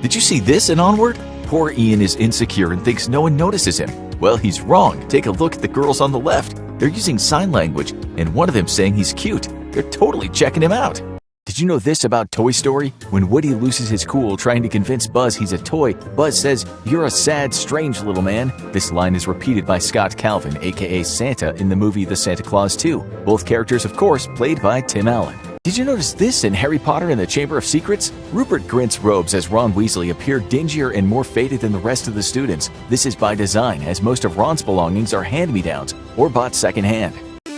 Did you see this in Onward? Poor Ian is insecure and thinks no one notices him. Well, he's wrong. Take a look at the girls on the left. They're using sign language, and one of them saying he's cute. They're totally checking him out. Did you know this about Toy Story? When Woody loses his cool trying to convince Buzz he's a toy, Buzz says, "You're a sad, strange little man." This line is repeated by Scott Calvin, aka Santa, in the movie The Santa Claus 2. Both characters, of course, played by Tim Allen. Did you notice this in Harry Potter and the Chamber of Secrets? Rupert Grint's robes as Ron Weasley appear dingier and more faded than the rest of the students. This is by design, as most of Ron's belongings are hand-me-downs or bought secondhand.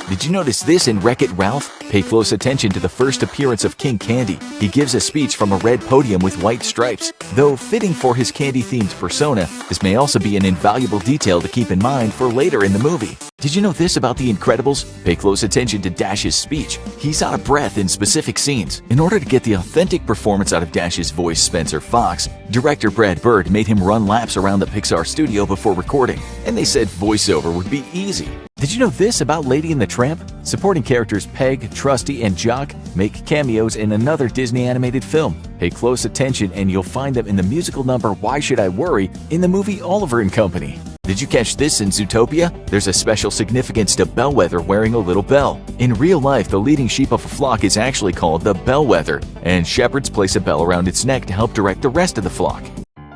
Did you notice this in Wreck-It Ralph? Pay close attention to the first appearance of King Candy. He gives a speech from a red podium with white stripes. Though fitting for his candy-themed persona, this may also be an invaluable detail to keep in mind for later in the movie. Did you know this about The Incredibles? Pay close attention to Dash's speech. He's out of breath in specific scenes. In order to get the authentic performance out of Dash's voice, Spencer Fox, director Brad Bird made him run laps around the Pixar studio before recording, and they said voiceover would be easy. Did you know this about Lady and the Tramp? Supporting characters Peg, Trusty, and Jock make cameos in another Disney animated film. Pay close attention and you'll find them in the musical number Why Should I Worry in the movie Oliver & Company. Did you catch this in Zootopia? There's a special significance to Bellwether wearing a little bell. In real life, the leading sheep of a flock is actually called the bellwether, and shepherds place a bell around its neck to help direct the rest of the flock.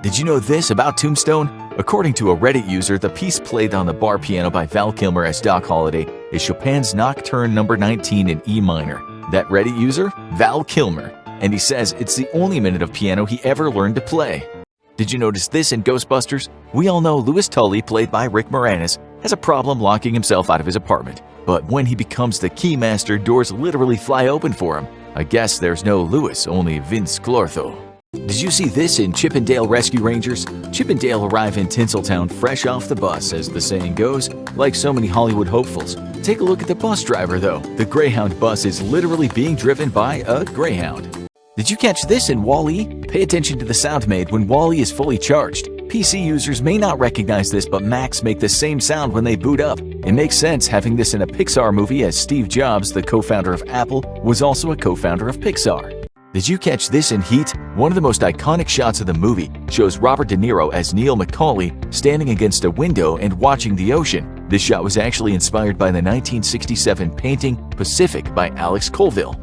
Did you know this about Tombstone? According to a Reddit user, the piece played on the bar piano by Val Kilmer as Doc Holliday is Chopin's Nocturne No. 19 in E minor. That Reddit user? Val Kilmer. And he says it's the only minute of piano he ever learned to play. Did you notice this in Ghostbusters? We all know Louis Tully, played by Rick Moranis, has a problem locking himself out of his apartment. But when he becomes the keymaster, doors literally fly open for him. I guess there's no Louis, only Vince Clortho. Did you see this in Chip 'n Dale Rescue Rangers? Chip and Dale arrive in Tinseltown fresh off the bus, as the saying goes, like so many Hollywood hopefuls. Take a look at the bus driver, though. The Greyhound bus is literally being driven by a Greyhound. Did you catch this in Wall-E? Pay attention to the sound made when Wall-E is fully charged. PC users may not recognize this, but Macs make the same sound when they boot up. It makes sense having this in a Pixar movie, as Steve Jobs, the co-founder of Apple, was also a co-founder of Pixar. Did you catch this in Heat? One of the most iconic shots of the movie shows Robert De Niro as Neil McCauley standing against a window and watching the ocean. This shot was actually inspired by the 1967 painting Pacific by Alex Colville.